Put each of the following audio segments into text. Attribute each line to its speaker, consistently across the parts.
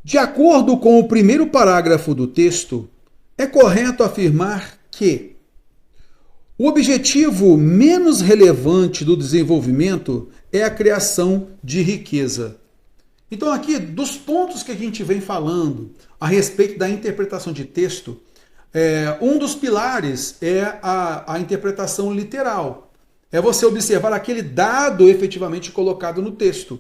Speaker 1: De acordo com o primeiro parágrafo do texto, é correto afirmar que o objetivo menos relevante do desenvolvimento é a criação de riqueza. Então, aqui, dos pontos que a gente vem falando a respeito da interpretação de texto, um dos pilares é a interpretação literal. É você observar aquele dado efetivamente colocado no texto.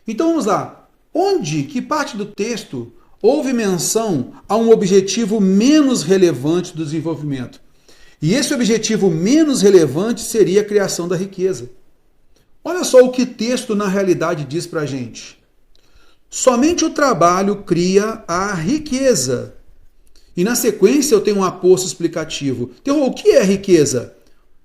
Speaker 1: Então, vamos lá. Onde, que parte do texto, houve menção a um objetivo menos relevante do desenvolvimento? E esse objetivo menos relevante seria a criação da riqueza. Olha só o que o texto, na realidade, diz para a gente. Somente o trabalho cria a riqueza. E na sequência eu tenho um aposto explicativo. Então, o que é riqueza?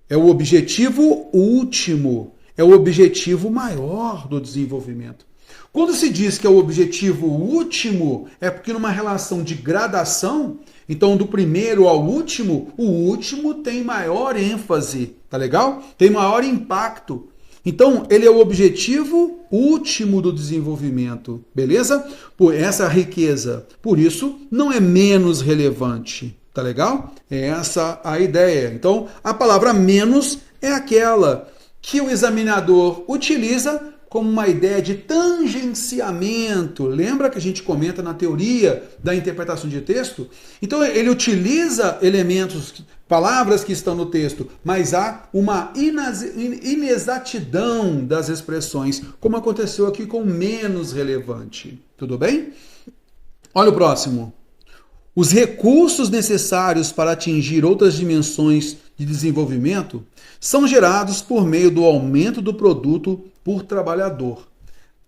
Speaker 1: É o objetivo último, é o objetivo maior do desenvolvimento. Quando se diz que é o objetivo último, é porque numa relação de gradação, então do primeiro ao último, o último tem maior ênfase, tá legal? Tem maior impacto. Então, ele é o objetivo último do desenvolvimento, beleza? Por essa riqueza. Por isso, não é menos relevante, tá legal? É essa a ideia. Então, a palavra menos é aquela que o examinador utiliza como uma ideia de tangenciamento. Lembra que a gente comenta na teoria da interpretação de texto? Então, ele utiliza elementos, palavras que estão no texto, mas há uma inexatidão das expressões, como aconteceu aqui com menos relevante. Tudo bem? Olha o próximo. Os recursos necessários para atingir outras dimensões de desenvolvimento são gerados por meio do aumento do produto por trabalhador.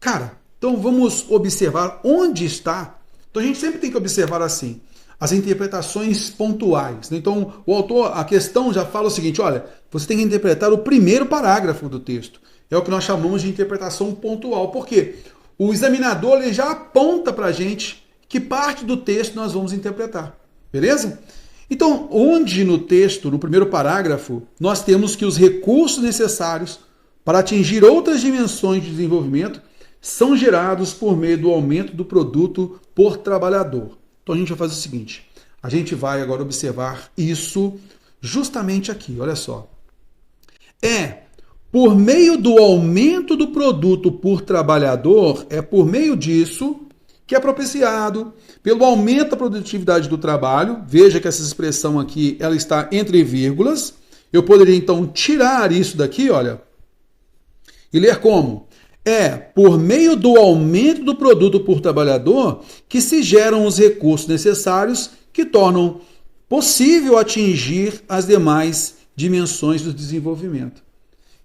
Speaker 1: Cara, então vamos observar onde está. Então a gente sempre tem que observar assim, as interpretações pontuais. Então o autor, a questão já fala o seguinte, olha, você tem que interpretar o primeiro parágrafo do texto. É o que nós chamamos de interpretação pontual. Por quê? O examinador ele já aponta para a gente que parte do texto nós vamos interpretar. Beleza? Então, onde no texto, no primeiro parágrafo, nós temos que os recursos necessários para atingir outras dimensões de desenvolvimento são gerados por meio do aumento do produto por trabalhador. Então a gente vai fazer o seguinte, a gente vai agora observar isso justamente aqui, olha só. Por meio do aumento do produto por trabalhador, é por meio disso que é propiciado pelo aumento da produtividade do trabalho. Veja que essa expressão aqui ela está entre vírgulas. Eu poderia então tirar isso daqui, olha, e ler como? Por meio do aumento do produto por trabalhador que se geram os recursos necessários que tornam possível atingir as demais dimensões do desenvolvimento.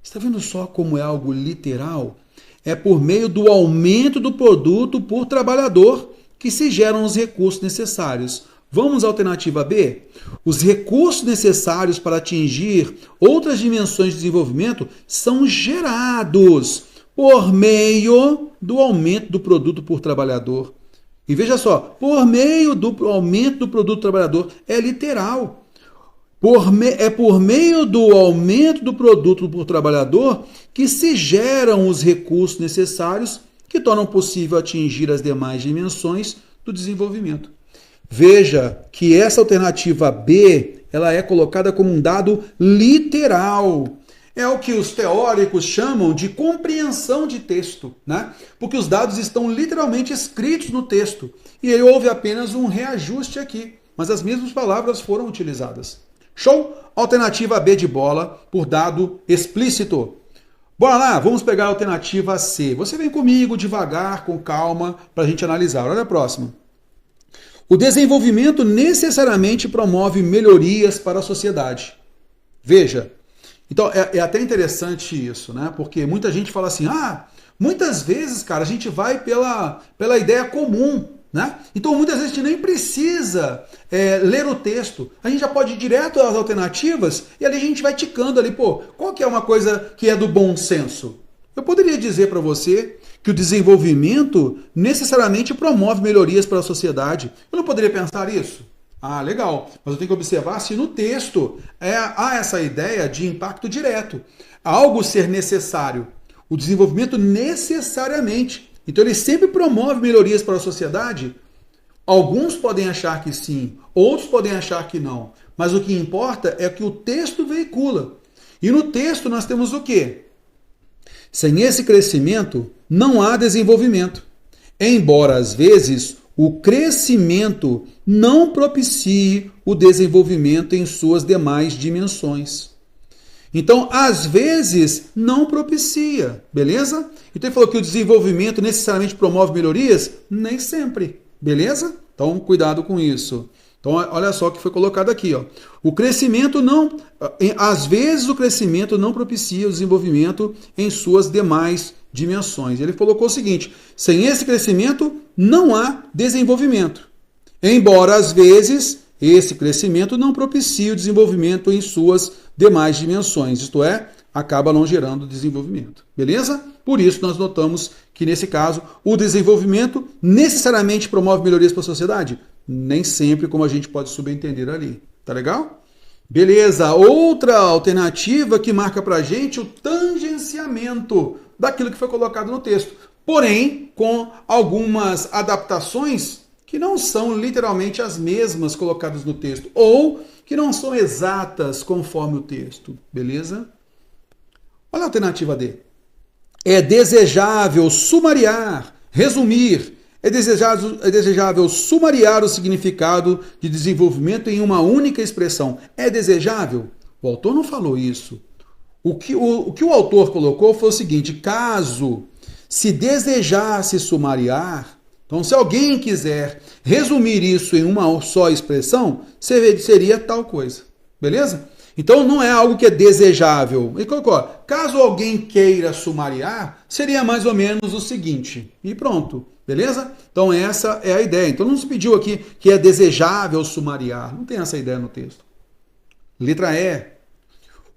Speaker 1: Está vendo só como é algo literal? É por meio do aumento do produto por trabalhador que se geram os recursos necessários. Vamos à alternativa B? Os recursos necessários para atingir outras dimensões de desenvolvimento são gerados por meio do aumento do produto por trabalhador. E veja só, por meio do aumento do produto trabalhador, é literal. É por meio do aumento do produto por trabalhador que se geram os recursos necessários que tornam possível atingir as demais dimensões do desenvolvimento. Veja que essa alternativa B, ela é colocada como um dado literal. É o que os teóricos chamam de compreensão de texto, né? Porque os dados estão literalmente escritos no texto. E aí houve apenas um reajuste aqui, mas as mesmas palavras foram utilizadas. Show? Alternativa B de bola por dado explícito. Bora lá, vamos pegar a alternativa C. Você vem comigo devagar, com calma, para a gente analisar. Olha a próxima. O desenvolvimento necessariamente promove melhorias para a sociedade. Veja, então é até interessante isso, né? Porque muita gente fala assim, muitas vezes, cara, a gente vai pela ideia comum, né? Então muitas vezes a gente nem precisa ler o texto, a gente já pode ir direto às alternativas e ali a gente vai ticando ali, qual que é uma coisa que é do bom senso? Eu poderia dizer para você que o desenvolvimento necessariamente promove melhorias para a sociedade. Eu não poderia pensar isso? Legal, mas eu tenho que observar se no texto há essa ideia de impacto direto, algo ser necessário. O desenvolvimento necessariamente Então ele sempre promove melhorias para a sociedade. Alguns podem achar que sim, outros podem achar que não. Mas o que importa é que o texto veicula. E no texto nós temos o quê? Sem esse crescimento, não há desenvolvimento. Embora, às vezes, o crescimento não propicie o desenvolvimento em suas demais dimensões. Então, às vezes, não propicia, beleza? Então, ele falou que o desenvolvimento necessariamente promove melhorias? Nem sempre, beleza? Então, cuidado com isso. Então, olha só o que foi colocado aqui, ó. O crescimento não... Às vezes, o crescimento não propicia o desenvolvimento em suas demais dimensões. Ele colocou o seguinte, sem esse crescimento, não há desenvolvimento. Embora, às vezes, esse crescimento não propicie o desenvolvimento em suas demais dimensões, isto é, acaba não gerando desenvolvimento. Beleza? Por isso, nós notamos que, nesse caso, o desenvolvimento necessariamente promove melhorias para a sociedade? Nem sempre, como a gente pode subentender ali. Tá legal? Beleza. Outra alternativa que marca para a gente o tangenciamento daquilo que foi colocado no texto. Porém, com algumas adaptações que não são literalmente as mesmas colocadas no texto, ou que não são exatas conforme o texto. Beleza? Olha a alternativa D. É desejável sumariar, resumir. É desejável sumariar o significado de desenvolvimento em uma única expressão. É desejável? O autor não falou isso. O que o autor colocou foi o seguinte, caso se desejasse sumariar, então se alguém quiser resumir isso em uma só expressão, seria tal coisa. Beleza? Então não é algo que é desejável. Ele colocou, caso alguém queira sumariar, seria mais ou menos o seguinte. E pronto. Beleza? Então essa é a ideia. Então não se pediu aqui que é desejável sumariar. Não tem essa ideia no texto. Letra E.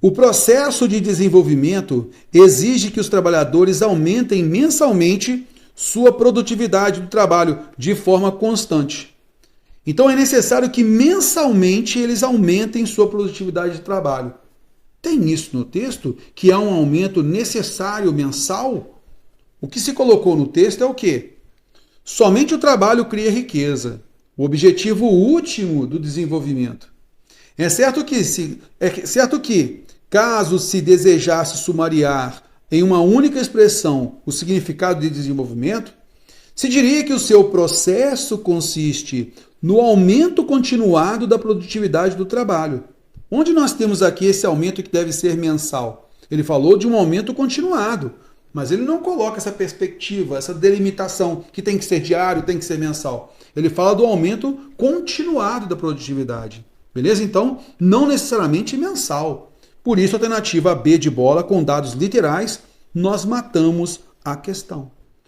Speaker 1: O processo de desenvolvimento exige que os trabalhadores aumentem mensalmente sua produtividade do trabalho de forma constante. Então é necessário que mensalmente eles aumentem sua produtividade de trabalho. Tem isso no texto? Que há um aumento necessário mensal? O que se colocou no texto é o quê? Somente o trabalho cria riqueza, o objetivo último do desenvolvimento. É certo que, caso se desejasse sumariar em uma única expressão o significado de desenvolvimento, se diria que o seu processo consiste no aumento continuado da produtividade do trabalho. Onde nós temos aqui esse aumento que deve ser mensal? Ele falou de um aumento continuado. Mas ele não coloca essa perspectiva, essa delimitação, que tem que ser diário, tem que ser mensal. Ele fala do aumento continuado da produtividade. Beleza? Então, não necessariamente mensal. Por isso, a alternativa B de bola, com dados literais, nós matamos a questão.